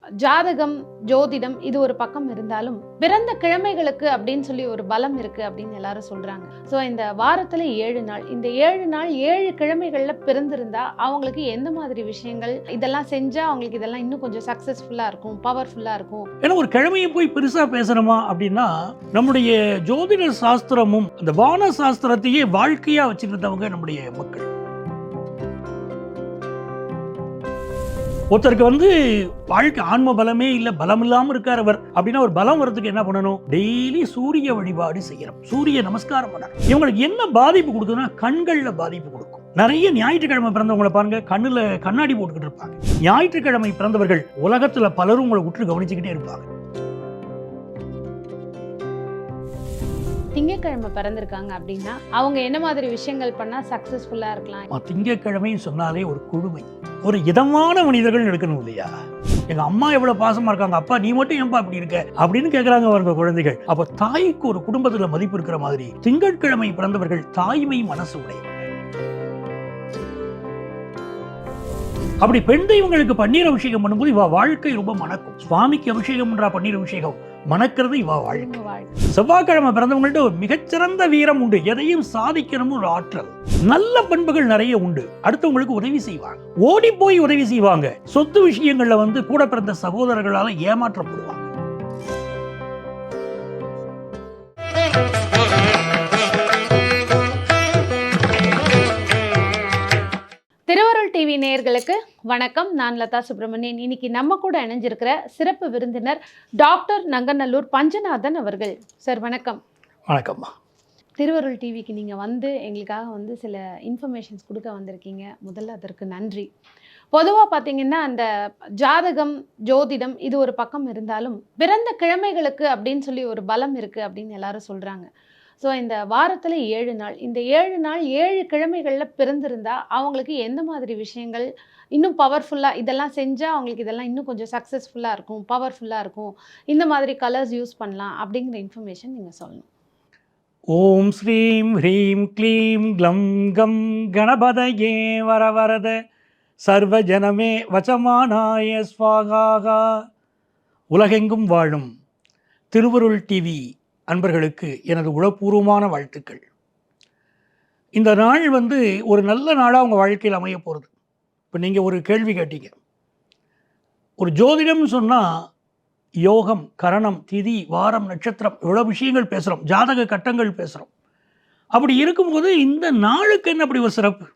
ஜாதகம், ஜோதிடம் இது ஒரு பக்கம் இருந்தாலும், பிறந்த கிழமைகளுக்கு அப்படின்னு சொல்லி ஒரு பலம் இருக்கு அப்படின்னு எல்லாரும் சொல்றாங்க. ஸோ இந்த வாரத்துல 7 நாள். இந்த 7 நாள் 7 கிழமைகள்ல பிறந்திருந்தா, அவங்களுக்கு எந்த மாதிரி விஷயங்கள் இதெல்லாம் செஞ்சா அவங்களுக்கு இதெல்லாம் இன்னும் கொஞ்சம் சக்சஸ்ஃபுல்லா இருக்கும், பவர்ஃபுல்லா இருக்கும். ஏன்னா ஒரு கிழமையை போய் பெருசா பேசணுமா அப்படின்னா, நம்முடைய ஜோதிட சாஸ்திரமும் அந்த வான சாஸ்திரத்தையே வாழ்க்கையா வச்சிருந்தவங்க நம்முடைய மக்கள். ஒருத்தருக்கு வாழ்க்கை ஆன்ம பலமே இல்ல, பலம் இல்லாம இருக்கார் அவர் அப்படின்னா, ஒரு பலம் வரதுக்கு என்ன பண்ணணும்? டெய்லி சூரிய வழிபாடு செய்யணும், சூரிய நமஸ்காரம் பண்ணணும். இவங்களுக்கு என்ன பாதிப்பு கொடுக்குதுன்னா, கண்கள்ல பாதிப்பு கொடுக்கும். நிறைய ஞாயிற்றுக்கிழமை பிறந்தவங்களை பாருங்க, கண்ணுல கண்ணாடி போட்டுக்கிட்டு இருப்பாங்க. ஞாயிற்றுக்கிழமை பிறந்தவர்கள் உலகத்துல பலரும் உங்களை உற்று கவனிச்சுக்கிட்டே இருப்பாங்க. திங்கட்கிழமை பிறந்திருக்காங்க அப்படின்னா அவங்க என்ன மாதிரி விஷயங்கள் பண்ணா சக்சஸ்ஃபுல்லா இருக்கலாம்? திங்கட்கிழமைன்னு சொன்னாலே ஒரு குழுமை, ஒரு இதமான மனிதர்கள் இருக்கணும் இல்லையா? எங்க அம்மா எவ்வளவு பாசமா இருக்காங்க, அப்பா நீ மட்டும் ஏன்பா அப்படி இருக்க அப்படின்னு கேட்கறாங்க அவங்க குழந்தைகள். அப்ப தாய்க்கு ஒரு குடும்பத்துல மதிப்பு இருக்கிற மாதிரி திங்கட்கிழமை பிறந்தவர்கள் தாய்மை மனசு உடைய. அப்படி பெண் தெய்வங்களுக்கு பன்னீர் அபிஷேகம் பண்ணும்போது இவ வாழ்க்கை ரொம்ப மணக்கும். சுவாமிக்கு அபிஷேகம் பண்றா பன்னீர் அபிஷேகம், மணக்கிறது இவ வாழ்க்கை. செவ்வாய்க்கிழமை பிறந்தவங்கள்ட்ட ஒரு மிகச்சிறந்த வீரம் உண்டு, எதையும் சாதிக்கணும் ஒரு ஆற்றல், நல்ல பண்புகள் நிறைய உண்டு, அடுத்தவங்களுக்கு உதவி செய்வாங்க, ஓடி போய் உதவி செய்வாங்க. சொத்து விஷயங்கள்ல கூட பிறந்த சகோதரர்களால ஏமாற்றப்படுவாங்க. திருவருள் டிவி நேயர்களுக்கு வணக்கம். நான் லதா சுப்பிரமணியன். இன்னைக்கு நம்ம கூட இணைஞ்சிருக்கிற சிறப்பு விருந்தினர் டாக்டர் நங்கநல்லூர் பஞ்சநாதன் அவர்கள். சார் வணக்கம். வணக்கம்மா. திருவருள் டிவிக்கு நீங்கள் எங்களுக்காக சில இன்ஃபர்மேஷன்ஸ் கொடுக்க வந்திருக்கீங்க. முதல்ல அதற்கு நன்றி. பொதுவாக பார்த்தீங்கன்னா அந்த ஜாதகம், ஜோதிடம் இது ஒரு பக்கம் இருந்தாலும், பிறந்த கிழமைகளுக்கு அப்படின்னு சொல்லி ஒரு பலம் இருக்குது அப்படின்னு எல்லாரும் சொல்கிறாங்க. ஸோ இந்த வாரத்தில் 7 நாள். இந்த 7 நாள் 7 கிழமைகளில் பிறந்திருந்தா அவங்களுக்கு எந்த மாதிரி விஷயங்கள் இன்னும் பவர்ஃபுல்லாக இதெல்லாம் செஞ்சால் அவங்களுக்கு இதெல்லாம் இன்னும் கொஞ்சம் சக்ஸஸ்ஃபுல்லாக இருக்கும், பவர்ஃபுல்லாக இருக்கும், இந்த மாதிரி கலர்ஸ் யூஸ் பண்ணலாம் அப்படிங்கிற இன்ஃபர்மேஷன் நீங்கள் சொல்லணும். ஓம் ஸ்ரீம் ஹ்ரீம் க்ளீம் க்ளம் கம் கணபதயே வரவரத சர்வஜனமே வசமானாய ஸ்வாகா. உலகெங்கும் வாழும் திருவருள் டிவி அன்பர்களுக்கு எனது உளப்பூர்வமான வாழ்த்துக்கள். இந்த நாள் ஒரு நல்ல நாளாக உங்கள் வாழ்க்கையில் அமைய போகிறது. இப்போ நீங்கள் ஒரு கேள்வி கேட்டீங்க, ஒரு ஜோதிடம்னு சொன்னால் யோகம், கரணம், திதி, வாரம், நட்சத்திரம் இவ்வளோ விஷயங்கள் பேசுகிறோம், ஜாதக கட்டங்கள் பேசுகிறோம். அப்படி இருக்கும்போது இந்த நாளுக்கு என்ன அப்படி ஒரு சிறப்பு?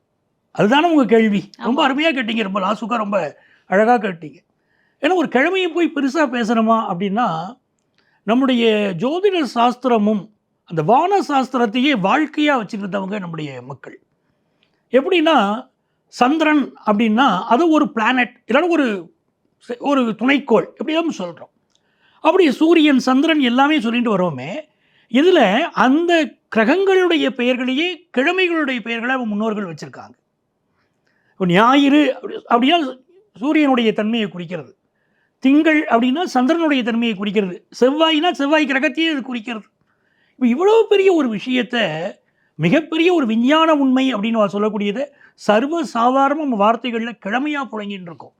அதுதானே உங்கள் கேள்வி. ரொம்ப அருமையாக கேட்டீங்க, ரொம்ப லாசுக்காக ரொம்ப அழகாக கேட்டீங்க. ஏன்னா ஒரு கிழமையை போய் பெருசாக பேசணுமா அப்படின்னா, நம்முடைய ஜோதிட சாஸ்திரமும் அந்த வான சாஸ்திரத்தையே வாழ்க்கையாக வச்சுருந்தவங்க நம்முடைய மக்கள். எப்படின்னா, சந்திரன் அப்படின்னா அது ஒரு பிளானட், இல்லைன்னா ஒரு துணைக்கோள், எப்படியாவது சொல்கிறோம். அப்படி சூரியன், சந்திரன் எல்லாமே சொல்லிட்டு வரோமே, இதில் அந்த கிரகங்களுடைய பெயர்களையே கிழமைகளுடைய பெயர்களை அவங்க முன்னோர்கள் வச்சுருக்காங்க. இப்போ ஞாயிறு அப்படின்னா சூரியனுடைய தன்மையை குறிக்கிறது, திங்கள் அப்படின்னா சந்திரனுடைய தன்மையை குறிக்கிறது, செவ்வாய்னா செவ்வாய் கிரகத்தையே அது குறிக்கிறது. இப்போ இவ்வளோ பெரிய ஒரு விஷயத்தை, மிகப்பெரிய ஒரு விஞ்ஞான உண்மை அப்படின்னு சொல்லக்கூடியதை சர்வ சாதாரண நம்ம வார்த்தைகளில் கிழமையாக புழங்கின்னு இருக்கோம்.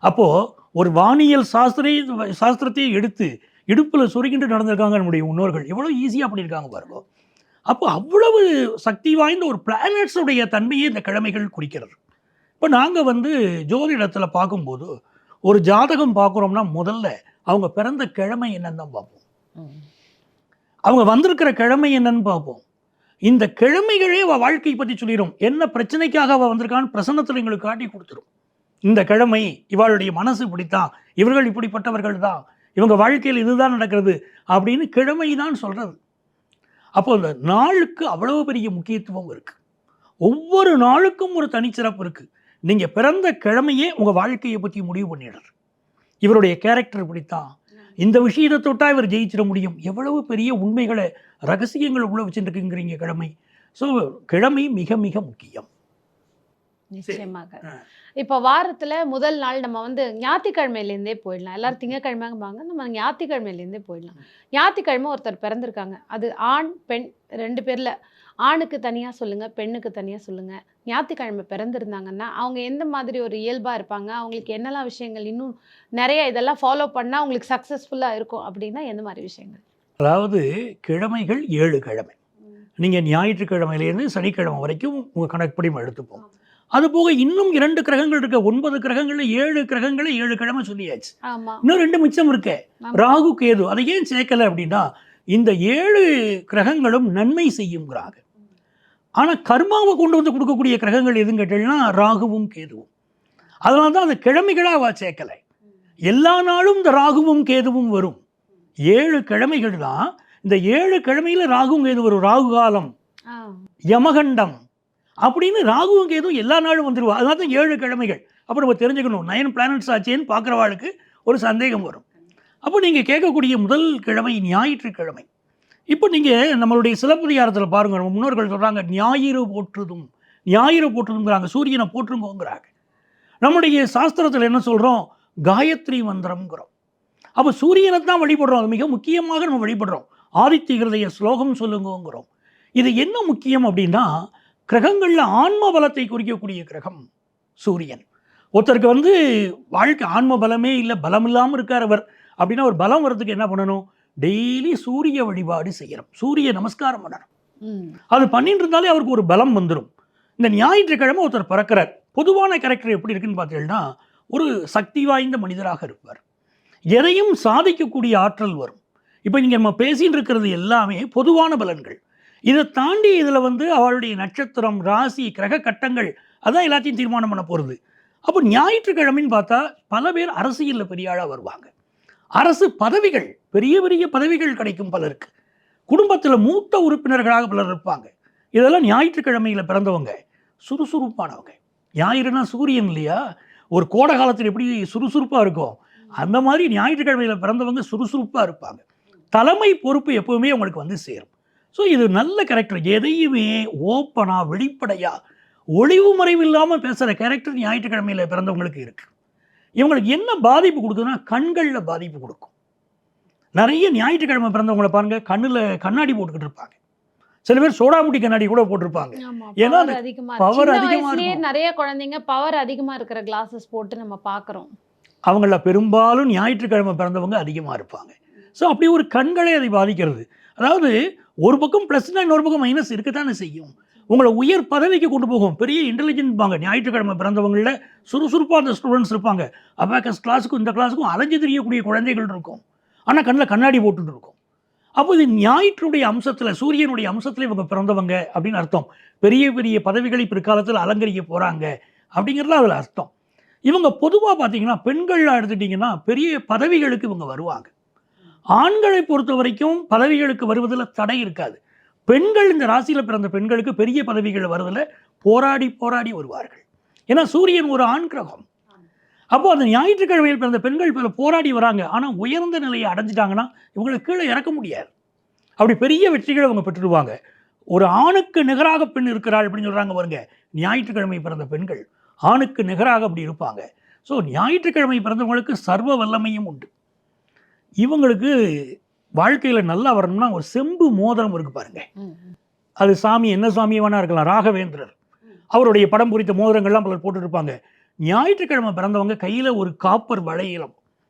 அப்போது ஒரு வானியல் சாஸ்திரத்தையே எடுத்து இடுப்பில் சொருகிட்டு நடந்திருக்காங்க நம்முடைய முன்னோர்கள். எவ்வளோ ஈஸியாக பண்ணியிருக்காங்க பாருங்க. அப்போ அவ்வளவு சக்தி வாய்ந்த ஒரு பிளானட்ஸுடைய தன்மையை இந்த கிழமைகள் குறிக்கிறது. இப்போ நாங்கள் ஜோதிடத்தில் பார்க்கும்போது ஒரு ஜாதகம் பார்க்குறோம்னா முதல்ல அவங்க பிறந்த கிழமை என்னன்னு தான் பார்ப்போம், அவங்க வந்திருக்கிற கிழமை என்னன்னு பார்ப்போம். இந்த கிழமைகளே அவள் வாழ்க்கையை பற்றி சொல்லிடும், என்ன பிரச்சனைக்காக அவள் வந்திருக்கான்னு பிரசன்னத்தில் எங்களுக்கு காட்டி கொடுத்துரும். இந்த கிழமை இவளுடைய மனசு இப்படித்தான், இவர்கள் இப்படிப்பட்டவர்கள் தான், இவங்க வாழ்க்கையில் இதுதான் நடக்கிறது அப்படின்னு கிழமை தான் சொல்கிறது. அப்போ இந்த நாளுக்கு அவ்வளவு பெரிய முக்கியத்துவம் இருக்குது. ஒவ்வொரு நாளுக்கும் ஒரு தனிச்சிறப்பு இருக்குது. நீங்கள் பிறந்த கிழமையே உங்கள் வாழ்க்கையை பற்றி முடிவு பண்ணிடுறது. இவருடைய கேரக்டர் இப்படித்தான், இந்த விஷயத்தை தொட்டால் இவர் ஜெயிச்சிட முடியும், எவ்வளவு பெரிய உண்மைகளை, ரகசியங்களை உள்ள வச்சுருக்குங்கிறீங்க கிழமை. ஸோ கிழமை மிக மிக முக்கியம். நிச்சயமாக. இப்போ வாரத்தில் முதல் நாள் நம்ம ஞாயிற்றுக்கிழமையிலேருந்தே போயிடலாம். எல்லாரும் திங்கக்கிழமைங்க, நம்ம ஞாயிற்றுக்கிழமையிலேருந்தே போயிடலாம். ஞாயிற்றுக்கிழமை ஒருத்தர் பிறந்திருக்காங்க, அது ஆண் பெண் 2 பேரில் ஆணுக்கு தனியாக சொல்லுங்கள், பெண்ணுக்கு தனியாக சொல்லுங்கள். ஞாயிற்றுக்கிழமை பிறந்திருந்தாங்கன்னா அவங்க எந்த மாதிரி ஒரு இயல்பாக இருப்பாங்க, அவங்களுக்கு என்னெல்லாம் விஷயங்கள் இன்னும் நிறைய இதெல்லாம் ஃபாலோ பண்ணால் அவங்களுக்கு சக்ஸஸ்ஃபுல்லாக இருக்கும் அப்படின்னா எந்த மாதிரி விஷயங்கள்? அதாவது கிழமைகள் 7 கிழமை. நீங்கள் ஞாயிற்றுக்கிழமையிலேருந்து சனிக்கிழமை வரைக்கும் உங்கள் கணக்குப்படி எடுத்துப்போம். அதுபோக இன்னும் 2 கிரகங்கள் இருக்கு. 9 கிரகங்களில் 7 கிரகங்களை 7 கிழமை சொல்லியாச்சு. ஆமாம். இன்னும் 2 மிச்சம் இருக்கு, ராகு கேது. அதை ஏன் சேர்க்கலை அப்படின்னா இந்த 7 கிரகங்களும் நன்மை செய்யுங்கிறாங்க. ஆனால் கர்மாவை கொண்டு வந்து கொடுக்கக்கூடிய கிரகங்கள் எதுன்னு கேட்டீங்கன்னா ராகுவும் கேதுவும். அதனால தான் அந்த கிழமைகளாக அவ சேர்க்கலை. எல்லா நாளும் இந்த ராகுவும் கேதுவும் வரும். 7 கிழமைகள் தான். இந்த 7 கிழமையில் ராகுவும் கேது வரும். ராகு காலம், யமகண்டம் அப்படின்னு ராகுவும் கேதுவும் எல்லா நாளும் வந்துடுவா. அதனால தான் 7 கிழமைகள். அப்போ நம்ம தெரிஞ்சுக்கணும் 9 பிளானட்ஸ் ஆச்சேன்னு பார்க்குறவாளுக்கு ஒரு சந்தேகம் வரும். அப்போ நீங்கள் கேட்கக்கூடிய முதல் கிழமை ஞாயிற்றுக்கிழமை. இப்போ நீங்கள் நம்மளுடைய சிலப்பதிகாரத்தில் பாருங்கள், நம்ம முன்னோர்கள் சொல்கிறாங்க ஞாயிறு போற்றுதுங்கிறாங்க, சூரியனை போற்றுங்கோங்கிறாங்க. நம்முடைய சாஸ்திரத்தில் என்ன சொல்கிறோம், காயத்ரி மந்திரம்ங்கிறோம். அப்போ சூரியனை தான் வழிபடுறோம். அது மிக முக்கியமாக நம்ம வழிபடுறோம். ஆதித்ய ஹிருதய ஸ்லோகம் சொல்லுங்கோங்கிறோம். இது என்ன முக்கியம் அப்படின்னா கிரகங்களில் ஆன்ம பலத்தை குறிக்கக்கூடிய கிரகம் சூரியன். ஒருத்தருக்கு வாழ்க்கை ஆன்ம பலமே இல்லை, பலம் இல்லாமல் இருக்கார் அவர் அப்படின்னா ஒரு பலம் வர்றதுக்கு என்ன பண்ணணும், டெய்லி சூரிய வழிபாடு செய்யணும், சூரிய நமஸ்காரம் பண்ணணும். அது பண்ணிட்டு இருந்தாலே அவருக்கு ஒரு பலம் வந்துடும். இந்த ஞாயிற்றுக்கிழமை ஒருத்தர் பிறக்கிறார். பொதுவான கேரக்டர் எப்படி இருக்குன்னு பார்த்தீங்கன்னா ஒரு சக்தி வாய்ந்த மனிதராக இருப்பார். எதையும் சாதிக்கக்கூடிய ஆற்றல் வரும். இப்போ நீங்கள் நம்ம பேசின்னு இருக்கிறது எல்லாமே பொதுவான பலன்கள். இதை தாண்டி இதில் அவளுடைய நட்சத்திரம், ராசி, கிரக கட்டங்கள் அதான் எல்லாத்தையும் தீர்மானம் பண்ண போகிறது. அப்போ ஞாயிற்றுக்கிழமைன்னு பார்த்தா பல பேர் அரசியலில் பெரிய ஆளாக வருவாங்க. அரசு பதவிகள், பெரிய பெரிய பதவிகள் கிடைக்கும் பலருக்கு. குடும்பத்தில் மூத்த உறுப்பினர்களாக பலர் இருப்பாங்க. இதெல்லாம் ஞாயிற்றுக்கிழமையில் பிறந்தவங்க சுறுசுறுப்பானவங்க. ஞாயிறுனா சூரியன் இல்லையா, ஒரு கோடை காலத்தில் எப்படி சுறுசுறுப்பாக இருக்கும் அந்த மாதிரி ஞாயிற்றுக்கிழமையில் பிறந்தவங்க சுறுசுறுப்பாக இருப்பாங்க. தலைமை பொறுப்பு எப்போவுமே அவங்களுக்கு சேரும். ஸோ இது நல்ல கேரக்டர். எதையுமே ஓப்பனாக வெளிப்படையாக ஒளிவு மறைவு இல்லாமல் பேசுகிற கேரக்டர் ஞாயிற்றுக்கிழமையில் பிறந்தவங்களுக்கு இருக்குது. இவங்களுக்கு என்ன பாதிப்பு கொடுக்குதுன்னா கண்களில் பாதிப்பு கொடுக்கும். நிறைய ஞாயிற்றுக்கிழமை பிறந்தவங்களை பாருங்கள், கண்ணில் கண்ணாடி போட்டுக்கிட்டு இருப்பாங்க. சில பேர் சோடாமுட்டி கண்ணாடி கூட போட்டிருப்பாங்க. ஏன்னா பவர் அதிகமாக இருக்கும். நிறைய குழந்தைங்க பவர் அதிகமாக இருக்கிற கிளாஸஸ் போட்டு நம்ம பார்க்குறோம். அவங்கள பெரும்பாலும் ஞாயிற்றுக்கிழமை பிறந்தவங்க அதிகமாக இருப்பாங்க. ஸோ அப்படி ஒரு கண்களே அதை பாதிக்கிறது. அதாவது ஒரு பக்கம் ப்ளஸ்னா இன்னொரு பக்கம் மைனஸ் இருக்கத்தானே செய்யும். உங்களை உயர் பதவிக்கு கொண்டு போகும். பெரிய இன்டெலிஜென்ட் இருப்பாங்க ஞாயிற்றுக்கிழமை பிறந்தவங்களில். சுறுசுறுப்பாக அந்த ஸ்டூடெண்ட்ஸ் இருப்பாங்க. அபாக்கஸ் கிளாஸுக்கும் இந்த கிளாஸுக்கும் அலைஞ்சு தெரியக்கூடிய குழந்தைகள் இருக்கும். ஆனால் கண்ணில் கண்ணாடி போட்டுட்டு இருக்கும். அப்போ இது ஞாயிற்றுடைய அம்சத்தில், சூரியனுடைய அம்சத்தில் இவங்க பிறந்தவங்க அப்படின்னு அர்த்தம். பெரிய பெரிய பதவிகளை பிற்காலத்தில் அலங்கரிக்க போகிறாங்க அப்படிங்கிறதுல அதில் அர்த்தம். இவங்க பொதுவாக பார்த்தீங்கன்னா பெண்கள்லாம் எடுத்துட்டிங்கன்னா பெரிய பதவிகளுக்கு இவங்க வருவாங்க. ஆண்களை பொறுத்த வரைக்கும் பதவிகளுக்கு வருவதில் தடை இருக்காது. பெண்கள், இந்த ராசியில் பிறந்த பெண்களுக்கு பெரிய பதவிகள் வருவதில் போராடி போராடி வருவார்கள். ஏன்னா சூரியன் ஒரு ஆண் கிரகம். அப்போது அந்த ஞாயிற்றுக்கிழமையில் பிறந்த பெண்கள் பல போராடி வராங்க. ஆனால் உயர்ந்த நிலையை அடைஞ்சிட்டாங்கன்னா இவங்களை கீழே இறக்க முடியாது. அப்படி பெரிய வெற்றிகளை அவங்க பெற்றுடுவாங்க. ஒரு ஆணுக்கு நிகராக பெண் இருக்கிறாள் அப்படின்னு சொல்கிறாங்க பாருங்க. ஞாயிற்றுக்கிழமை பிறந்த பெண்கள் ஆணுக்கு நிகராக அப்படி இருப்பாங்க. ஸோ ஞாயிற்றுக்கிழமை பிறந்தவங்களுக்கு சர்வ வல்லமையும் உண்டு. இவங்களுக்கு வாழ்க்கையில் நல்லா வரணும்னா ஒரு செம்பு மோதிரம் இருக்கு பாருங்க. அது சாமி, என்ன சாமி வேணா இருக்கலாம், ராகவேந்திரர் அவருடைய படம் குறித்த மோதிரங்கள்லாம் பலர் போட்டுருப்பாங்க. ஞாயிற்றுக்கிழமை பிறந்தவங்க கையில் ஒரு காப்பர் வளையலம்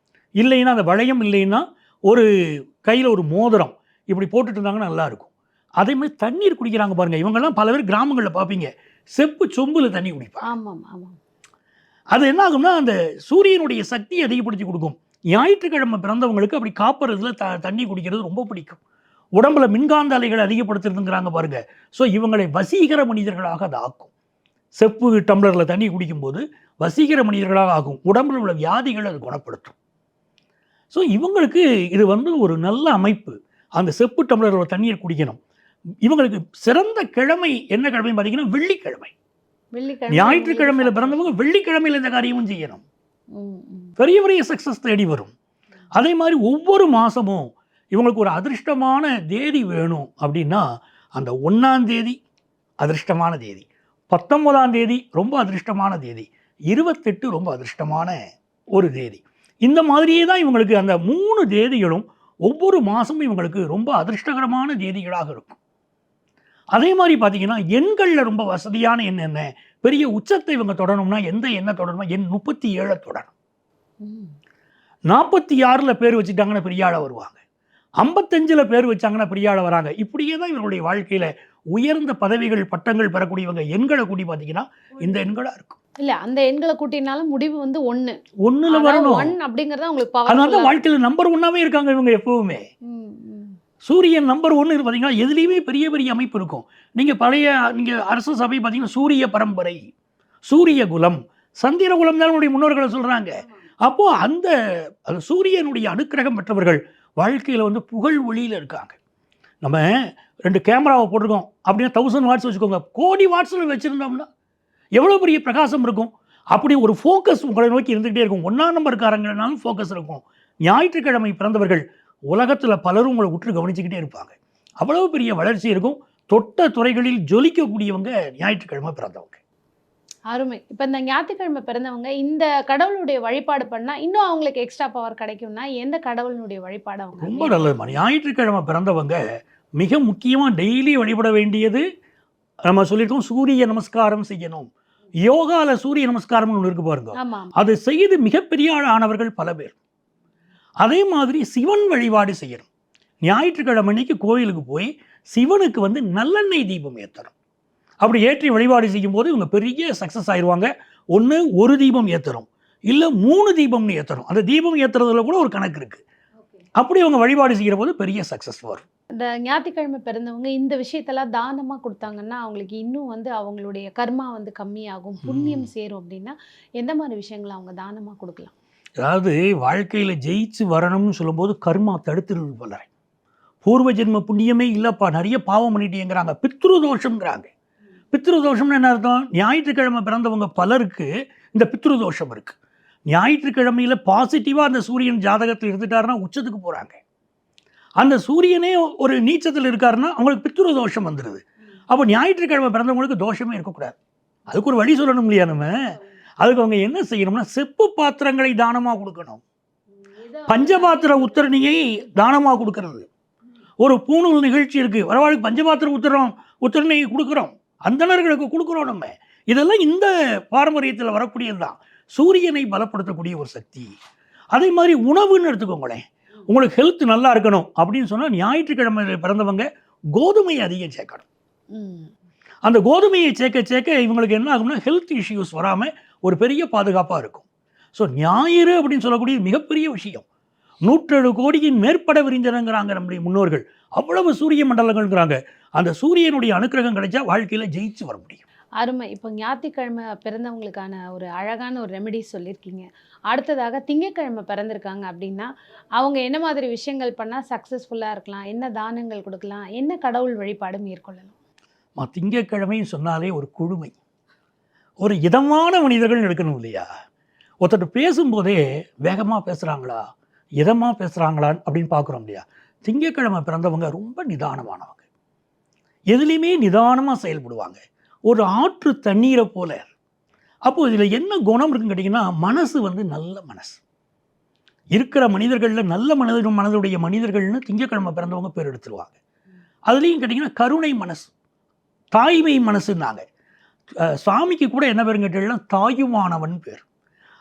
இல்லைன்னா, அந்த வளையம் இல்லைன்னா ஒரு கையில் ஒரு மோதிரம் இப்படி போட்டுட்டு இருந்தாங்கன்னா நல்லாயிருக்கும். அதே மாதிரி தண்ணீர் குடிக்கிறாங்க பாருங்கள். இவங்கெல்லாம் பல பேர் கிராமங்களில் பார்ப்பீங்க, செப்பு சொம்பில் தண்ணி குடிப்பாங்க. அது என்ன ஆகும்னா அந்த சூரியனுடைய சக்தியை அதிகப்படுத்தி கொடுக்கும். ஞாயிற்றுக்கிழமை பிறந்தவங்களுக்கு அப்படி காப்பர் இதில் தண்ணி குடிக்கிறது ரொம்ப பிடிக்கும். உடம்புல மின்காந்த அலைகளை அதிகப்படுத்துறதுங்கிறாங்க பாருங்கள். ஸோ இவங்களை வசீகர மனிதர்களாக அது ஆக்கும். செப்பு டம்ளரில் தண்ணி குடிக்கும்போது வசீகர மனிதர்களாக ஆகும். உடம்புல உள்ள வியாதிகளை அது குணப்படுத்தும். ஸோ இவங்களுக்கு இது ஒரு நல்ல அமைப்பு. அந்த செப்பு டம்ளரில் தண்ணீர் குடிக்கணும். இவங்களுக்கு சிறந்த கிழமை என்ன கிழமைன்னு பார்த்தீங்கன்னா வெள்ளிக்கிழமை. ஞாயிற்றுக்கிழமையில் பிறந்தவங்க வெள்ளிக்கிழமையில் இந்த காரியமும் செய்யணும். பெரிய பெரிய சக்ஸஸ் தேடி வரும். அதே மாதிரி ஒவ்வொரு மாதமும் இவங்களுக்கு ஒரு அதிர்ஷ்டமான தேதி வேணும் அப்படின்னா அந்த 1ஆம் தேதி அதிர்ஷ்டமான தேதி, 19ஆம் தேதி ரொம்ப அதிர்ஷ்டமான தேதி, 28 ரொம்ப அதிர்ஷ்டமான ஒரு தேதி. இந்த மாதிரியே தான் இவங்களுக்கு அந்த 3 தேதிகளும் ஒவ்வொரு மாதமும் இவங்களுக்கு ரொம்ப அதிர்ஷ்டகரமான தேதிகளாக இருக்கும். அதே மாதிரி பார்த்தீங்கன்னா எண்களில் ரொம்ப வசதியான எண் என்ன, பெரிய உச்சத்தை இவங்க தொடரணும்னா எந்த எண்ணை தொடரணும்னா எண் 37 தொடரும். 46ல் பேர் வச்சுட்டாங்கன்னா பெரிய ஆளாக வருவாங்க, 55ல் பேர் வச்சாங்கன்னா பெரிய ஆளாக வராங்க. இப்படியே தான் இவங்களுடைய வாழ்க்கையில் உயர்ந்த பதவிகள் பட்டங்கள் பெறக்கூடியவங்க எண்களை கூட்டி பார்த்தீங்கன்னா இந்த எண்களாக இருக்கும். இல்ல அந்த எண்களை கூட்டினாலும் முடிவு வந்து 1 ஒன்றுல வரணும். 1 அப்படிங்கறது உங்களுக்கு அதனால தான் பவர். வாழ்க்கையில் நம்பர் 1ஆவே இருக்காங்க இவங்க எப்பவுமே. சூரியன் நம்பர் 1 பார்த்தீங்கன்னா எதுலேயுமே பெரிய பெரிய அமைப்பு இருக்கும். நீங்கள் அரச சபை பார்த்தீங்கன்னா சூரிய பரம்பரை, சூரிய குலம், சந்திர குலம் தான் நம்முடைய முன்னோர்களை சொல்கிறாங்க. அப்போது அந்த சூரியனுடைய அனுக்கிரகம் பெற்றவர்கள் வாழ்க்கையில் வந்து புகழ் ஒளியில் இருக்காங்க. நம்ம 2 கேமராவை போட்டிருக்கோம் அப்படின்னா 1000 வாட்ஸ் வச்சுக்கோங்க, கோடி வாட்ஸில் வச்சுருந்தோம்னா எவ்வளோ பெரிய பிரகாசம் இருக்கும். அப்படி ஒரு ஃபோக்கஸ் உங்களை நோக்கி இருந்துகிட்டே இருக்கும். 1ஆம் நம்பர்காரங்கனாலும் ஃபோக்கஸ் இருக்கும். ஞாயிற்றுக்கிழமை பிறந்தவர்கள் உலகத்தில் பலரும் உங்களை உற்று கவனிச்சுக்கிட்டே இருப்பாங்க. அவ்வளவு பெரிய வளர்ச்சி இருக்கும். தொட்ட துறைகளில் ஜொலிக்கக்கூடியவங்க ஞாயிற்றுக்கிழமை பிறந்தவங்க. அருமை. இப்போ இந்த ஞாயிற்றுக்கிழமை பிறந்தவங்க இந்த கடவுளுடைய வழிபாடு பண்ணா இன்னும் அவங்களுக்கு எக்ஸ்ட்ரா பவர் கிடைக்கும்னா எந்த கடவுளுடைய வழிபாடு அவங்க ரொம்ப நல்லதுமா. ஞாயிற்றுக்கிழமை பிறந்தவங்க மிக முக்கியமாக டெய்லி வழிபட வேண்டியது, நம்ம சொல்லியிருக்கோம், சூரிய நமஸ்காரம் செய்யணும். யோகாவில் சூரிய நமஸ்காரம்னு ஒன்று இருக்கு பாருங்க, அது செய்து மிகப்பெரிய ஆனவர்கள் பல பேர். அதே மாதிரி சிவன் வழிபாடு செய்யணும். ஞாயிற்றுக்கிழமை அன்னைக்கு கோயிலுக்கு போய் சிவனுக்கு வந்து நல்லெண்ணெய் தீபம் ஏற்றணும். அப்படி ஏற்றி வழிபாடு செய்யும்போது இவங்க பெரிய சக்ஸஸ் ஆயிடுவாங்க. ஒன்று ஒரு தீபம் ஏற்றுறோம், இல்லை 3 தீபம்னு ஏற்றுறோம். அந்த தீபம் ஏற்றுறதுல கூட ஒரு கணக்கு இருக்குது. அப்படி அவங்க வழிபாடு செய்கிற போது பெரிய சக்ஸஸ் வரும். இந்த ஞாயிற்றுக்கிழமை பிறந்தவங்க இந்த விஷயத்தெல்லாம் தானமாக கொடுத்தாங்கன்னா அவங்களுக்கு இன்னும் வந்து அவங்களுடைய கர்மா வந்து கம்மியாகும், புண்ணியம் சேரும். அப்படின்னா எந்த மாதிரி விஷயங்களை அவங்க தானமாக கொடுக்கலாம்? அதாவது வாழ்க்கையில் ஜெயிச்சு வரணும்னு சொல்லும்போது கர்மா தடுத்துருது பலரை. பூர்வ ஜென்ம புண்ணியமே இல்லைப்பா, நிறைய பாவம் பண்ணிட்டேங்கிறாங்க, பித்ருதோஷம்ங்கிறாங்க. பித்ருதோஷம்னு என்ன அர்த்தம்? ஞாயிற்றுக்கிழமை பிறந்தவங்க பலருக்கு இந்த பித்ருதோஷம் இருக்குது. ஞாயிற்றுக்கிழமையில் பாசிட்டிவாக அந்த சூரியன் ஜாதகத்தில் இருந்துட்டாருன்னா உச்சத்துக்கு போகிறாங்க. அந்த சூரியனே ஒரு நீச்சத்தில் இருக்காருன்னா அவங்களுக்கு பித்ருதோஷம் வந்துடுது. அப்போ ஞாயிற்றுக்கிழமை பிறந்தவங்களுக்கு தோஷமே இருக்கக்கூடாது. அதுக்கு ஒரு வழி சொல்லணும் இல்லையா நம்ம? அதுக்கு அவங்க என்ன செய்யணும்னா செப்பு பாத்திரங்களை தானமாக கொடுக்கணும். பஞ்சபாத்திர உத்தரணியை தானமாக கொடுக்கறது. ஒரு பூணூல் நிகழ்ச்சி இருக்குது, வரவாளுக்கு பஞ்சபாத்திர உத்தரணியை கொடுக்குறோம், அந்தணர்களுக்கு கொடுக்குறோம் நம்ம. இதெல்லாம் இந்த பாரம்பரியத்தில் வரக்கூடியது தான், சூரியனை பலப்படுத்தக்கூடிய ஒரு சக்தி. அதே மாதிரி உணவுன்னு எடுத்துக்கோங்களேன். உங்களுக்கு ஹெல்த் நல்லா இருக்கணும் அப்படின்னு சொன்னால் ஞாயிற்றுக்கிழமை பிறந்தவங்க கோதுமையை அதிகம் சேர்க்கணும். அந்த கோதுமையை சேர்க்க இவங்களுக்கு என்ன ஆகும்னா ஹெல்த் இஷ்யூஸ் வராமல் ஒரு பெரிய பாதுகாப்பாக இருக்கும். ஸோ ஞாயிறு அப்படின்னு சொல்லக்கூடிய மிகப்பெரிய விஷயம். 107 கோடியின் மேற்பட விரிஞ்சனங்கிறாங்க நம்முடைய முன்னோர்கள். அவ்வளவு சூரிய மண்டலங்கள்ங்கிறாங்க. அந்த சூரியனுடைய அனுக்கிரகம் கிடைச்சா வாழ்க்கையில் ஜெயிச்சு வர முடியும். அருமை. இப்போ ஞாயிற்றுக்கிழமை பிறந்தவங்களுக்கான ஒரு அழகான ஒரு ரெமெடி சொல்லியிருக்கீங்க. அடுத்ததாக திங்கட்கிழமை பிறந்திருக்காங்க அப்படின்னா அவங்க என்ன மாதிரி விஷயங்கள் பண்ணால் சக்ஸஸ்ஃபுல்லாக இருக்கலாம், என்ன தானங்கள் கொடுக்கலாம், என்ன கடவுள் வழிபாடு மேற்கொள்ளலாம்? திங்கட்கிழமைன்னு சொன்னாலே ஒரு குழுமை, ஒரு இதமான மனிதர்கள் இருக்கணும் இல்லையா? ஒருத்தர் பேசும்போதே வேகமாக பேசுகிறாங்களா, இதமாக பேசுகிறாங்களான்னு அப்படின்னு பார்க்குறோம் இல்லையா? திங்கட்கிழமை பிறந்தவங்க ரொம்ப நிதானமானவங்க, எதுலேயுமே நிதானமாக செயல்படுவாங்க, ஒரு ஆற்று தண்ணீரை போல. அப்போது இதில் என்ன குணம் இருக்குன்னு கேட்டிங்கன்னா மனசு வந்து நல்ல மனசு இருக்கிற மனிதர்களில் நல்ல மனதுடைய மனிதர்கள்னு திங்கட்கிழமை பிறந்தவங்க பேர் எடுத்துருவாங்க. அதுலேயும் கேட்டிங்கன்னா கருணை மனசு, தாய்மை மனசுன்னாங்க. சாமிக்கு கூட என்ன பேருன்னு கேட்டீங்கன்னா தாயுமானவன் பேர்.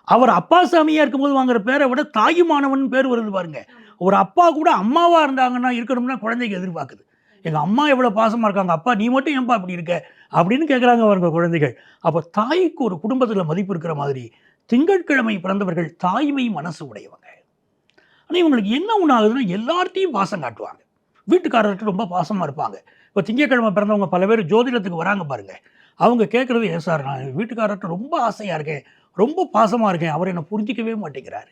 அவர் அப்பா சாமியாக இருக்கும்போது வாங்குற பேரை விட தாயுமானவன் பேர் வருது பாருங்க. ஒரு அப்பா கூட அம்மாவாக இருந்தாங்கன்னா இருக்கணும்னா குழந்தைக்கு எதிர்பார்க்குது. எங்கள் அம்மா எவ்வளோ பாசமாக இருக்காங்க, அப்பா நீ மட்டும் ஏன்பா அப்படி இருக்க அப்படின்னு கேட்குறாங்க அவங்க குழந்தைகள். அப்போ தாய்க்கு ஒரு குடும்பத்தில் மதிப்பு இருக்கிற மாதிரி திங்கட்கிழமை பிறந்தவர்கள் தாய்மை மனசு உடையவங்க. ஆனால் இவங்களுக்கு என்ன ஒன்று ஆகுதுன்னா எல்லார்ட்டையும் பாசம் காட்டுவாங்க, வீட்டுக்காரர்கிட்ட ரொம்ப பாசமாக இருப்பாங்க. இப்போ திங்கட்கிழமை பிறந்தவங்க பல பேர் ஜோதிடத்துக்கு வராங்க பாருங்க. அவங்க கேட்குறது, ஏன் சார் நான் வீட்டுக்காரர்கிட்ட ரொம்ப ஆசையாக இருக்கேன், ரொம்ப பாசமாக இருக்கேன், அவர் என்னை புரிஞ்சிக்கவே மாட்டேங்கிறாரு.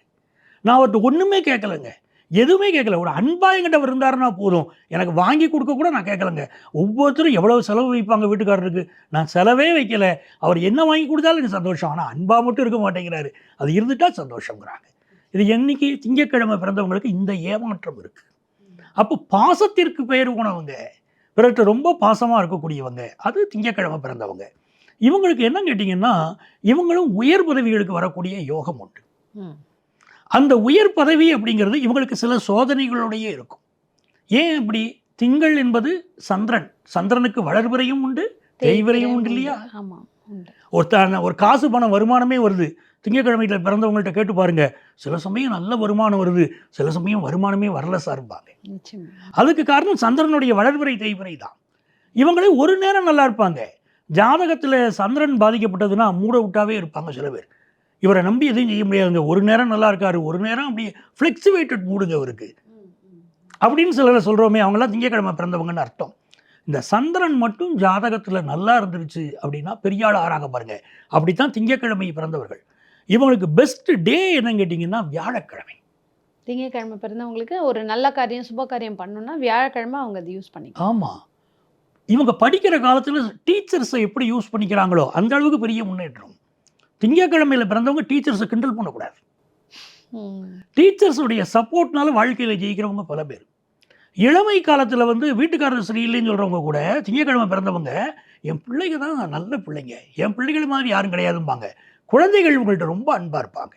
நான் அவர்கிட்ட ஒன்றுமே கேட்கலைங்க, எதுவுமே கேட்கல, ஒரு அன்பாக என்கிட்ட இருந்தாருன்னா போதும், எனக்கு வாங்கி கொடுக்க கூட நான் கேட்கலைங்க. ஒவ்வொருத்தரும் எவ்வளோ செலவு வைப்பாங்க வீட்டுக்காரருக்கு, நான் செலவே வைக்கலை, அவர் என்ன வாங்கி கொடுத்தாலும் எனக்கு சந்தோஷம், ஆனால் அன்பாக மட்டும் இருக்க மாட்டேங்கிறாரு, அது இருந்துட்டால் சந்தோஷங்கிறாங்க. இது என்னைக்கு திங்கட்கிழமை பிறந்தவங்களுக்கு இந்த ஏமாற்றம் இருக்குது. அப்போ பாசத்திற்கு பெயர் போனவங்க, பிறகு ரொம்ப பாசமாக இருக்கக்கூடியவங்க, அது திங்கட்கிழமை பிறந்தவங்க. இவங்களுக்கு என்ன கேட்டிங்கன்னா இவங்களும் உயர் பதவிகளுக்கு வரக்கூடிய யோகம் உண்டு. அந்த உயர் பதவி அப்படிங்கிறது இவங்களுக்கு சில சோதனைகளோடையே இருக்கும். ஏன் அப்படி? திங்கள் என்பது சந்திரன். சந்திரனுக்கு வளர்பிறையும் உண்டு, தேய்பிறையும் உண்டு இல்லையா? ஆமாம், உண்டு. ஒரு காசு பணம் வருமானமே வருது. திங்கக்கிழமையில் பிறந்தவங்கள்ட்ட கேட்டு பாருங்க, சில சமயம் நல்ல வருமானம் வருது, சில சமயம் வருமானமே வரல சார்பாங்க. நிச்சயமா. அதுக்கு காரணம் சந்திரனுடைய வளர்பிறை தேய்பிறை தான். இவங்களே ஒரு நேரம் நல்லா இருப்பாங்க. ஜாதகத்தில் சந்திரன் பாதிக்கப்பட்டதுன்னா மூட விட்டாவே இருப்பாங்க சில பேர். இவரை நம்பி எதுவும் செய்ய முடியாதுங்க. ஒரு நேரம் நல்லா இருக்காரு, ஒரு நேரம் அப்படியே ஃப்ளெக்சிவேட்டட் மூடுங்க அவருக்கு அப்படின்னு சிலரை சொல்கிறோமே, அவங்களாம் திங்கக்கிழமை பிறந்தவங்கன்னு அர்த்தம். இந்த சந்திரன் மட்டும் ஜாதகத்தில் நல்லா இருந்துருச்சு அப்படின்னா பெரிய ஆள் ஆறாக பாருங்க. அப்படித்தான் திங்கக்கிழமை பிறந்தவர்கள். இவங்களுக்கு பெஸ்ட் டே என்னன்னு கேட்டிங்கன்னா வியாழக்கிழமை. திங்கக்கிழமை பிறந்தவங்களுக்கு ஒரு நல்ல காரியம், சுப காரியம் பண்ணணும்னா வியாழக்கிழமை அவங்க அதை யூஸ் பண்ணிக்கலாம். ஆமாம், இவங்க படிக்கிற காலத்தில் டீச்சர்ஸை எப்படி யூஸ் பண்ணிக்கிறாங்களோ அந்த அளவுக்கு பெரிய முன்னேற்றம். திங்கக்கிழமையில் பிறந்தவங்க டீச்சர்ஸை கிண்டல் பண்ணக்கூடாது. டீச்சர்ஸுடைய சப்போர்ட்னால வாழ்க்கையில் ஜெயிக்கிறவங்க பல பேர். இளமை காலத்தில் வீட்டுக்காரர் சரியில்லைன்னு சொல்கிறவங்க கூட திங்கக்கிழமை பிறந்தவங்க என் பிள்ளைங்க தான் நல்ல பிள்ளைங்க, என் பிள்ளைகள் மாதிரி யாரும் கிடையாதும்பாங்க. குழந்தைகள் உங்கள்கிட்ட ரொம்ப அன்பாக இருப்பாங்க.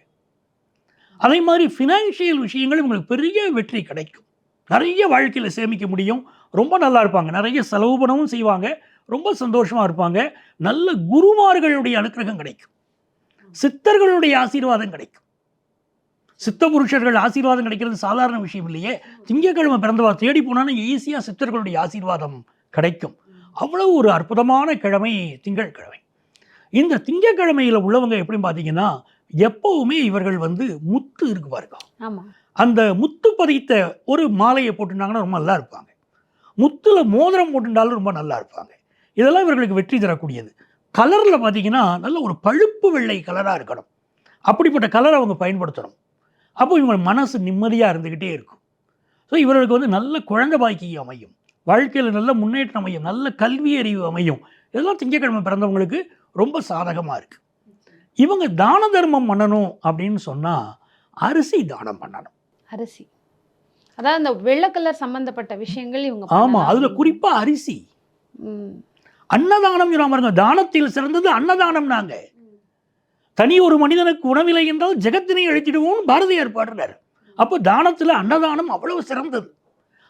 அதே மாதிரி ஃபினான்ஷியல் விஷயங்கள் உங்களுக்கு பெரிய வெற்றி கிடைக்கும். நிறைய வாழ்க்கையில் சேமிக்க முடியும், ரொம்ப நல்லா இருப்பாங்க, நிறைய செலவு பண்ணவும் செய்வாங்க, ரொம்ப சந்தோஷமாக இருப்பாங்க. நல்ல குருமார்களுடைய அனுக்கிரகம் கிடைக்கும், சித்தர்களுடைய ஆசீர்வாதம் கிடைக்கும். சித்த புருஷர்கள் ஆசீர்வாதம் கிடைக்கிறது சாதாரண விஷயம் இல்லையே. திங்கக்கிழமை பிறந்தவா தேடி போனாலும் ஈஸியாக சித்தர்களுடைய ஆசீர்வாதம் கிடைக்கும். அவ்வளவு ஒரு அற்புதமான கிழமை திங்கட்கிழமை. இந்த திங்கக்கிழமையில் உள்ளவங்க எப்படின்னு பார்த்தீங்கன்னா, எப்பவுமே இவர்கள் முத்து இருக்கு பாருங்க, அந்த முத்து பதித்த ஒரு மாலையை போட்டுட்டாங்கன்னா ரொம்ப நல்லா இருப்பாங்க. முத்துல மோதிரம் போட்டுட்டாலும் ரொம்ப நல்லா இருப்பாங்க. இதெல்லாம் இவர்களுக்கு வெற்றி தரக்கூடியது. கலரில் பார்த்தீங்கன்னா நல்ல ஒரு பழுப்பு வெள்ளை கலராக இருக்கணும். அப்படிப்பட்ட கலரை அவங்க பயன்படுத்தணும். அப்போ இவங்க மனசு நிம்மதியாக இருந்துக்கிட்டே இருக்கும். ஸோ இவர்களுக்கு நல்ல குழந்தை பாக்கியம் அமையும், வாழ்க்கையில் நல்ல முன்னேற்றம் அமையும், நல்ல கல்வி அறிவு அமையும். இதெல்லாம் திங்கக்கிழமை பிறந்தவங்களுக்கு ரொம்ப சாதகமாக இருக்குது. இவங்க தான தர்மம் பண்ணணும் அப்படின்னு சொன்னால் அரிசி தானம் பண்ணணும். அரிசி, அதாவது அந்த வெள்ளை கலர் சம்பந்தப்பட்ட விஷயங்கள் இவங்க. ஆமாம், அதில் குறிப்பாக அரிசி. அன்னதானம் பாருங்க, தானத்தில் சிறந்தது அன்னதானம். நாங்கள் தனி ஒரு மனிதனுக்கு உணவில்லை என்றால் ஜெகத்தினை அழித்திடுவோம் பாரதியார் பாடுறார். அப்போ தானத்தில் அன்னதானம் அவ்வளவு சிறந்தது.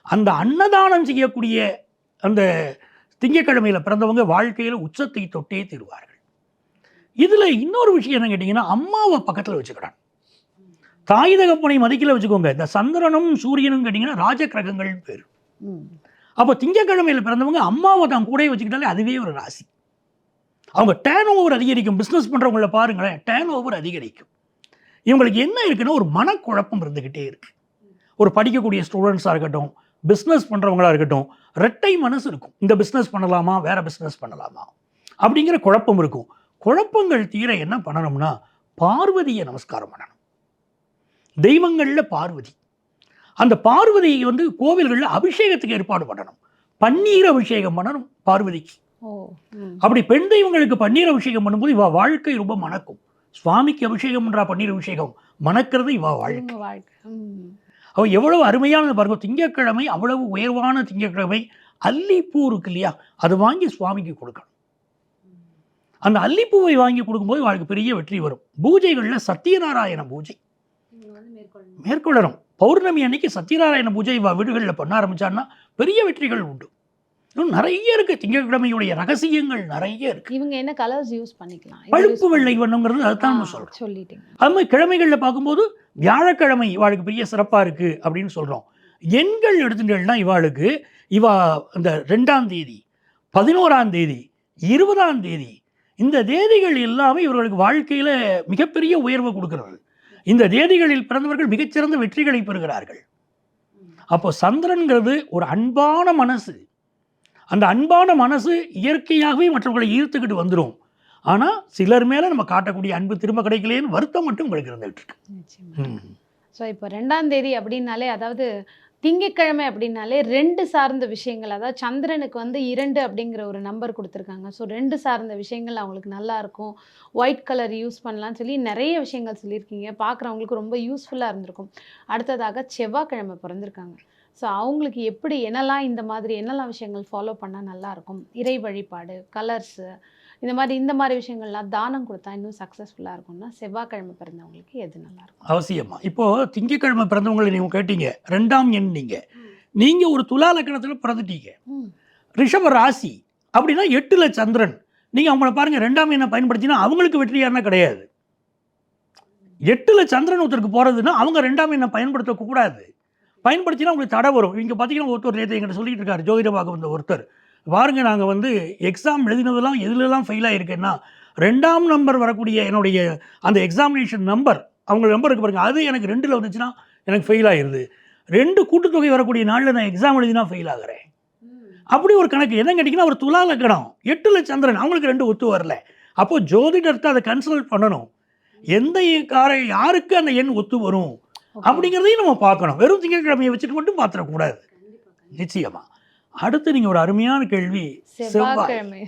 அந்த அன்னதானம் செய்யக்கூடிய அந்த திங்கக்கிழமையில் பிறந்தவங்க வாழ்க்கையில் உச்சத்தை தொட்டே தருவார்கள். இதில் இன்னொரு விஷயம் என்ன கேட்டிங்கன்னா, அம்மாவை பக்கத்தில் வச்சுக்கிறாங்க. தாய் தகப்பனை மதிக்கல வச்சுக்கோங்க. இந்த சந்திரனும் சூரியனும் கேட்டிங்கன்னா ராஜ கிரகங்கள்னு பேர். அப்போ திங்கக்கிழமையில் பிறந்தவங்க அம்மாவை தான் கூட வச்சுக்கிட்டாலே அதுவே ஒரு ராசி. அவங்க டேர்ன் ஓவர் அதிகரிக்கும். பிஸ்னஸ் பண்ணுறவங்கள பாருங்களேன், டேர்ன் ஓவர் அதிகரிக்கும். இவங்களுக்கு என்ன இருக்குன்னா ஒரு மனக்குழப்பம் இருந்துக்கிட்டே இருக்குது. ஒரு படிக்கக்கூடிய ஸ்டூடெண்ட்ஸாக இருக்கட்டும், பிஸ்னஸ் பண்ணுறவங்களா இருக்கட்டும், ரெட்டை மனசு இருக்கும். இந்த பிஸ்னஸ் பண்ணலாமா, வேறு பிஸ்னஸ் பண்ணலாமா அப்படிங்கிற குழப்பம் இருக்கும். குழப்பங்கள் தீர என்ன பண்ணணும்னா பார்வதியை நமஸ்காரம் பண்ணணும். தெய்வங்களில் பார்வதி, அந்த பார்வதியை கோவில்களில் அபிஷேகத்துக்கு ஏற்பாடு பண்ணணும். பன்னீர் அபிஷேகம் பண்ணணும் பார்வதிக்கு. அப்படி பெண் தெய்வங்களுக்கு பன்னீர் அபிஷேகம் பண்ணும்போது இவ வாழ்க்கை ரொம்ப மணக்கும். சுவாமிக்கு அபிஷேகம் பண்றா பன்னீர் அபிஷேகம், மணக்கிறது இவ வாழ்க்கை. அவ எவ்வளவு அருமையான பாருங்க. திங்கக்கிழமை அவ்வளவு உயர்வான திங்கக்கிழமை. அல்லிப்பூ இருக்கு இல்லையா, அது வாங்கி சுவாமிக்கு கொடுக்கணும். அந்த அல்லிப்பூவை வாங்கி கொடுக்கும்போது வாழ்க்கை பெரிய வெற்றி வரும். பூஜைகளில் சத்யநாராயண பூஜை மேற்கொள்ளணும். பௌர்ணமி அன்னைக்கு சத்யநாராயண பூஜை வீடுகளில் பண்ண ஆரம்பிச்சான்னா பெரிய வெற்றிகள் உண்டு. இன்னும் நிறைய இருக்கு. திங்கட்கிழமையுடைய ரகசியங்கள் நிறைய இருக்கு. இவங்க என்ன கலர்ஸ் யூஸ் பண்ணிக்கலாம்? பழுப்பு வெள்ளை வண்ணங்கிறது அதுதான் நம்ம சொல்றோம். சொல்லிட்டீங்க. அது மாதிரி கிழமைகளில் பார்க்கும்போது வியாழக்கிழமை இவாளுக்கு பெரிய சிறப்பாக இருக்கு அப்படின்னு சொல்றோம். எண்கள் எடுத்துட்டேன்னா இவாளுக்கு இந்த 2ஆம் தேதி, 11ஆம் தேதி, 20ஆம் தேதி, இந்த தேதிகள் எல்லாமே இவர்களுக்கு வாழ்க்கையில மிகப்பெரிய உயர்வை கொடுக்கிறது. இந்த தேதிகளில் பிறந்தவர்கள் மிகச்சிறந்த வெற்றிகளை பெறுகிறார்கள். அப்போ சந்திரன்கிறது ஒரு அன்பான மனசு. அந்த அன்பான மனசு இயற்கையாகவே மற்றவர்களை ஈர்த்துக்கிட்டு வந்துடும். ஆனால் சிலர் மேலே நம்ம காட்டக்கூடிய அன்பு திரும்ப கிடைக்கலேன்னு வருத்தம் மட்டும் உங்களுக்கு இருந்துகிட்டு இருக்கு. ஸோ இப்போ 2ஆம் தேதி அப்படின்னாலே, அதாவது திங்கட்கிழமை அப்படின்னாலே 2 சார்ந்த விஷயங்கள், அதாவது சந்திரனுக்கு 2 அப்படிங்கிற ஒரு நம்பர் கொடுத்துருக்காங்க. ஸோ 2 சார்ந்த விஷயங்கள் அவங்களுக்கு நல்லா இருக்கும். ஒயிட் கலர் யூஸ் பண்ணலான்னு சொல்லி நிறைய விஷயங்கள் சொல்லியிருக்கீங்க. பார்க்குறவங்களுக்கு ரொம்ப யூஸ்ஃபுல்லாக இருந்திருக்கும். அடுத்ததாக செவ்வாய்க்கிழமை பிறந்திருக்காங்க. ஸோ அவங்களுக்கு எப்படி என்னெல்லாம் விஷயங்கள் ஃபாலோ பண்ணால் நல்லாயிருக்கும்? இறை வழிபாடு, கலர்ஸு, இந்த மாதிரி விஷயங்கள்லாம் தானம் கொடுத்தா இன்னும் சக்ஸஸ்ஃபுல்லாக இருக்கும்னா செவ்வாய்க்கிழமை பிறந்தவங்களுக்கு எது நல்லாயிருக்கும்? அவசியமா. இப்போது திங்கக்கிழமை பிறந்தவங்களை நீங்கள் கேட்டீங்க, 2ஆம் எண் நீங்கள் நீங்கள் ஒரு துலா லக்கணத்தில் பிறந்துட்டீங்க, ம். ரிஷப ராசி அப்படின்னா 8ல் சந்திரன், நீங்கள் அவங்கள பாருங்கள் 2ஆம் எண்ணை பயன்படுத்தினா அவங்களுக்கு வெற்றியானா கிடையாது. 8ல் சந்திரன் ஒருத்தருக்கு போகிறதுன்னா அவங்க 2ஆம் எண்ணை பயன்படுத்தக்கூடாது. பயன்படுத்தினா உங்களுக்கு தடை வரும். இங்கே பார்த்தீங்கன்னா ஒருத்தர் நேற்று எங்கிட்ட சொல்லிட்டு இருக்காரு, ஜோதிடமாக வந்த ஒருத்தர், பாருங்கள் நாங்கள் வந்து எக்ஸாம் எழுதினதெல்லாம் எதுலலாம் ஃபெயில் ஆகிருக்கேன்னா 2ஆம் நம்பர் வரக்கூடிய என்னுடைய அந்த எக்ஸாமினேஷன் நம்பர், அவங்க நம்பர் இருக்கு பாருங்கள், அது எனக்கு 2ல் வந்துச்சுன்னா எனக்கு ஃபெயில் ஆகிடுது. 2 கூட்டுத்தொகை வரக்கூடிய நாளில் நான் எக்ஸாம் எழுதினா ஃபெயில் ஆகிறேன். அப்படி ஒரு கணக்கு. என்ன கேட்டிங்கன்னா ஒரு துலா லக்கணம், 8ல் சந்திரன், அவங்களுக்கு 2 ஒத்து வரல. அப்போது ஜோதிடத்தை அதை கன்சல்ட் பண்ணணும். எந்த யாருக்கு அந்த எண் ஒத்து வரும் அப்படிங்கிறதையும் நம்ம பார்க்கணும். வெறும் திங்கட்கிழமையை வச்சுட்டு மட்டும் பார்த்துடக்கூடாது. நிச்சயமா. அடுத்து நீங்கள் ஒரு அருமையான கேள்வி, செவ்வாய்.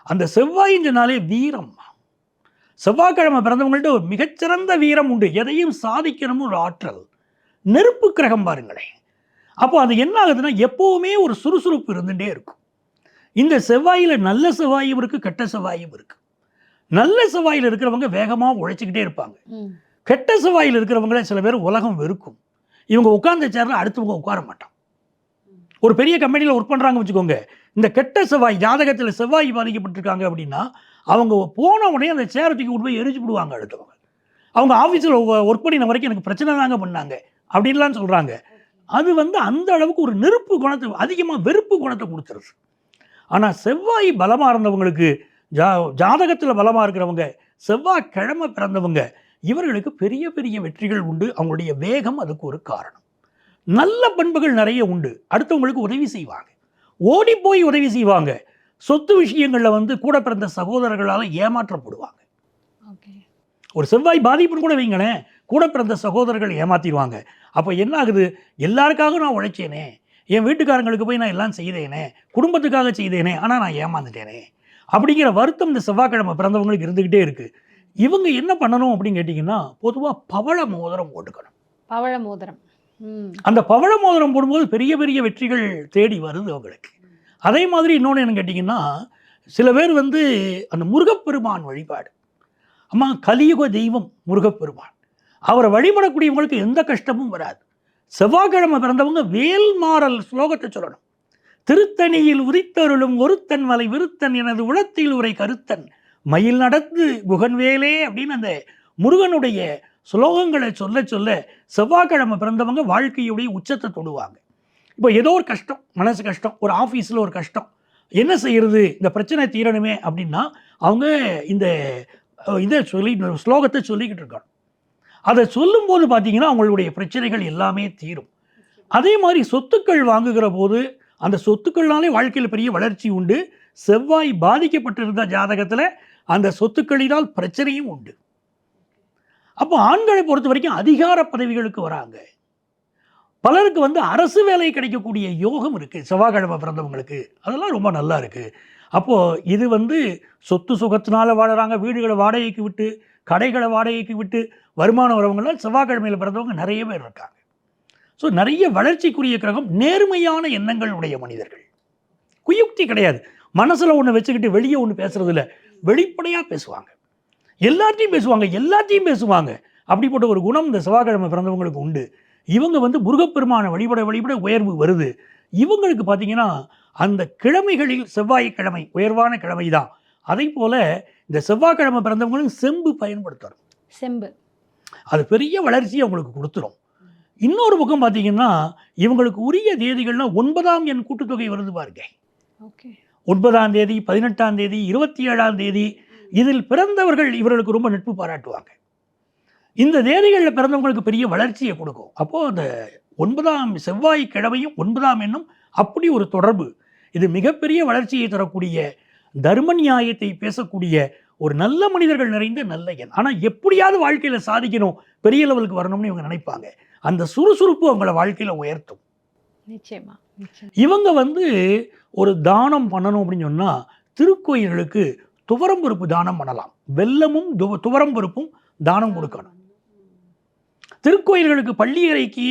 அந்த செவ்வாயின் சொன்னாலே வீரம். செவ்வாய்க்கிழமை பிறந்தவங்கள்ட்ட ஒரு மிகச்சிறந்த வீரம் உண்டு. எதையும் சாதிக்கணும் ஒரு ஆற்றல். நெருப்பு கிரகம் பாருங்களேன். அப்போ அது என்ன ஆகுதுன்னா எப்போவுமே ஒரு சுறுசுறுப்பு இருந்துகிட்டே இருக்கும். இந்த செவ்வாயில் நல்ல செவ்வாயும் இருக்குது, கெட்ட செவ்வாயும் இருக்குது. நல்ல செவ்வாயில் இருக்கிறவங்க வேகமாக உழைச்சிக்கிட்டே இருப்பாங்க. கெட்ட செவ்வாயில் இருக்கிறவங்கள சில பேர் உலகம் வெறுக்கும். இவங்க உட்கார்ந்த சேர்ல அடுத்தவங்க உட்கார மாட்டான். ஒரு பெரிய கம்பெனியில் ஒர்க் பண்ணுறாங்க வச்சுக்கோங்க, இந்த கெட்ட செவ்வாய் ஜாதகத்தில் செவ்வாய் பாதிக்கப்பட்டிருக்காங்க அப்படின்னா அவங்க போன உடனே அந்த சேரை தூக்கி கொண்டு போய் எரிச்சு விடுவாங்க அடுத்தவங்க. அவங்க ஆஃபீஸில் ஒர்க் பண்ணின வரைக்கும் எனக்கு பிரச்சனை தாங்க பண்ணாங்க அப்படின்லாம் சொல்கிறாங்க. அது வந்து அந்த அளவுக்கு ஒரு நெருப்பு குணத்தை, அதிகமாக வெறுப்பு குணத்தை கொடுத்துருது. ஆனால் செவ்வாய் பலமாக இருந்தவங்களுக்கு, ஜாதகத்தில் பலமாக இருக்கிறவங்க, செவ்வாய்க்கிழமை பிறந்தவங்க, இவர்களுக்கு பெரிய பெரிய வெற்றிகள் உண்டு. அவங்களுடைய வேகம் அதுக்கு ஒரு காரணம். நல்ல பண்புகள் நிறைய உண்டு. அடுத்தவங்களுக்கு உதவி செய்வாங்க, ஓடி போய் உதவி செய்வாங்க. சொத்து விஷயங்களில் வந்து கூட பிறந்த சகோதரர்களால் ஏமாற்றப்படுவாங்க. ஒரு செவ்வாய் பாதிப்புன்னு கூட வைங்களேன், கூட பிறந்த சகோதரர்கள் ஏமாற்றிடுவாங்க. அப்போ என்ன ஆகுது, எல்லாருக்காக நான் உழைச்சேனே, என் வீட்டுக்காரங்களுக்கு போய் நான் எல்லாம் செய்தேனே, குடும்பத்துக்காக செய்தேனே, ஆனால் நான் ஏமாந்துட்டேனே அப்படிங்கிற வருத்தம் இந்த செவ்வாய்க்கிழமை பிறந்தவங்களுக்கு இருந்துக்கிட்டே இருக்குது. இவங்க என்ன பண்ணணும் அப்படின்னு கேட்டிங்கன்னா, பொதுவாக பவழ மோதிரம் போட்டுக்கணும். பவழ மோதிரம். அந்த பவழ மோதிரம் போடும்போது பெரிய பெரிய வெற்றிகள் தேடி வருது அவங்களுக்கு. அதே மாதிரி இன்னொன்று என்ன கேட்டிங்கன்னா, சில பேர் வந்து அந்த முருகப்பெருமான் வழிபாடு, அம்மா கலியுக தெய்வம் முருகப்பெருமான், அவரை வழிபடக்கூடியவங்களுக்கு எந்த கஷ்டமும் வராது. செவ்வாய்க்கிழமை பிறந்தவங்க வேல்மாறல் ஸ்லோகத்தை சொல்லணும். திருத்தணியில் உரித்தருளும் ஒருத்தன் மலை விருத்தன் எனது உளத்தில் உரை கருத்தன் மயில் நடந்து குகன்வேலே அப்படின்னு அந்த முருகனுடைய ஸ்லோகங்களை சொல்ல சொல்ல செவ்வாய்க்கிழமை பிறந்தவங்க வாழ்க்கையுடைய உச்சத்தை தொடுவாங்க. இப்போ ஏதோ ஒரு கஷ்டம், மனசு கஷ்டம், ஒரு ஆஃபீஸில் ஒரு கஷ்டம், என்ன செய்கிறது, இந்த பிரச்சனை தீரணுமே அப்படின்னா அவங்க இந்த இதை சொல்லி ஸ்லோகத்தை சொல்லிக்கிட்டு இருக்காங்க. அதை சொல்லும்போது பார்த்தீங்கன்னா அவங்களுடைய பிரச்சனைகள் எல்லாமே தீரும். அதே மாதிரி சொத்துக்கள் வாங்குகிற போது அந்த சொத்துக்கள்னாலே வாழ்க்கையில் பெரிய வளர்ச்சி உண்டு. செவ்வாய் பாதிக்கப்பட்டிருந்த ஜாதகத்தில் அந்த சொத்துக்களினால் பிரச்சனையும் உண்டு. அப்போ ஆண்களை பொறுத்த வரைக்கும் அதிகார பதவிகளுக்கு வராங்க. பலருக்கு வந்து அரசு வேலை கிடைக்கக்கூடிய யோகம் இருக்குது செவ்வாய்க்கிழமை பிறந்தவங்களுக்கு. அதெல்லாம் ரொம்ப நல்லா இருக்குது. அப்போது இது வந்து சொத்து சுகத்தினால வாழறாங்க, வீடுகளை வாடகைக்கு விட்டு, கடைகளை வாடகைக்கு விட்டு வருமானம் வரவங்களாம் செவ்வாய்க்கிழமையில் பிறந்தவங்க நிறைய பேர் இருக்காங்க. ஸோ நிறைய வளர்ச்சிக்குரிய கிரகம். நேர்மையான எண்ணங்கள் உடைய மனிதர்கள், குயுக்தி கிடையாது, மனசில் ஒன்று வச்சுக்கிட்டு வெளியே ஒன்று பேசுறதில்ல, வெளிப்படையாக பேசுவாங்க, எல்லாத்தையும் பேசுவாங்க. அப்படிப்பட்ட ஒரு குணம் இந்த செவ்வாய்க்கிழமை பிறந்தவங்களுக்கு உண்டு. இவங்க வந்து முருகப்பெருமான வழிபட உயர்வு வருது. இவங்களுக்கு பார்த்தீங்கன்னா அந்த கிழமைகளில் செவ்வாய்க்கிழமை உயர்வான கிழமை தான். அதே போல் இந்த செவ்வாய்க்கிழமை பிறந்தவங்களும் செம்பு பயன்படுத்தணும். செம்பு அது பெரிய வளர்ச்சியை அவங்களுக்கு கொடுத்துரும். இன்னொரு பக்கம் பார்த்தீங்கன்னா இவங்களுக்கு உரிய தேதிகள்னால் 9ஆம் எண் கூட்டுத்தொகை வருது பாருங்க. 9ஆம் தேதி, 18ஆம் தேதி, 27ஆம் தேதி, இதில் பிறந்தவர்கள் இவர்களுக்கு ரொம்ப நட்பு பாராட்டுவாங்க. இந்த தேதிகளில் பிறந்தவங்களுக்கு பெரிய வளர்ச்சியை கொடுக்கும். அப்போது அந்த 9ஆம் செவ்வாய்க்கிழமையும் 9ஆம் எண்ணும் அப்படி ஒரு தொடர்பு. இது மிகப்பெரிய வளர்ச்சியை தரக்கூடிய, தர்ம நியாயத்தை பேசக்கூடிய ஒரு நல்ல மனிதர்கள் நிறைந்த நல்ல எண். ஆனால் எப்படியாவது வாழ்க்கையில் சாதிக்கணும், பெரிய லெவலுக்கு வரணும்னு இவங்க நினைப்பாங்க. அந்த சுறுசுறுப்பு அவங்கள வாழ்க்கையில் உயர்த்தும். நிச்சயமா. இவங்க வந்து ஒரு தானம் பண்ணணும் அப்படின்னு சொன்னால் திருக்கோயில்களுக்கு துவரம் பருப்பு தானம் பண்ணலாம். வெல்லமும் துவரம் பருப்பும் தானம் கொடுக்கணும். திருக்கோயில்களுக்கு பள்ளியறைக்கு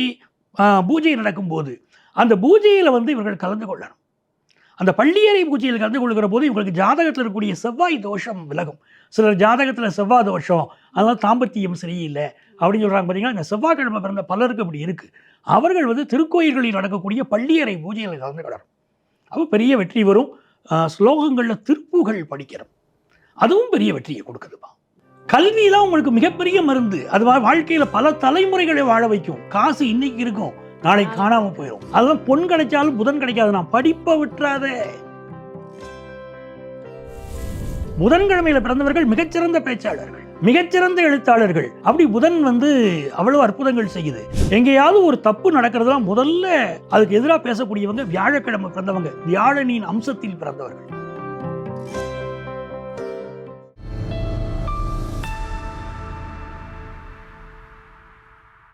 பூஜை நடக்கும்போது அந்த பூஜையில் வந்து இவர்கள் கலந்து கொள்ளணும். அந்த பள்ளியறை பூஜையில் கலந்து கொள்கிற போது இவங்களுக்கு ஜாதகத்தில் இருக்கக்கூடிய செவ்வாய் தோஷம் விலகும். சிலர் ஜாதகத்தில் செவ்வாய் தோஷம், அதனால் தாம்பத்தியம் சரியில்லை அப்படின்னு சொல்கிறாங்க. பார்த்தீங்கன்னா இந்த செவ்வாய்க்கிழமை பிறந்த பலருக்கு அப்படி இருக்குது. அவர்கள் வந்து திருக்கோயில்களில் நடக்கக்கூடிய பள்ளியறை பூஜையில் கலந்து கொள்ளணும். அப்போ பெரிய வெற்றி வரும். ஸ்லோகங்களில் திருப்புகள் படிக்கிறோம், அதுவும் பெரிய வெற்றியை கொடுக்குதுப்பா. கல்வி தான் உங்களுக்கு மிகப்பெரிய மருந்து. அது வாழ்க்கையில் பல தலைமுறைகளை வாழ வைக்கும். காசு இன்னைக்கு இருக்கும், நாளைக்கு காணாமல் போயிடும். அதெல்லாம் பொன் கிடைச்சாலும் புதன் கிடைக்காது. நான் படிப்பை விட்டுறாத. புதன்கிழமையில பிறந்தவர்கள் மிகச்சிறந்த பேச்சாளர்கள், மிகச்சிறந்த எழுத்தாளர்கள். அப்படி புதன் வந்து அவ்வளவு அற்புதங்கள் செய்யுது. எங்கேயாவது ஒரு தப்பு நடக்கிறதுலாம் முதல்ல அதுக்கு எதிராக பேசக்கூடியவங்க வியாழக்கிழமை பிறந்தவங்க, வியாழனின் அம்சத்தில் பிறந்தவர்கள்.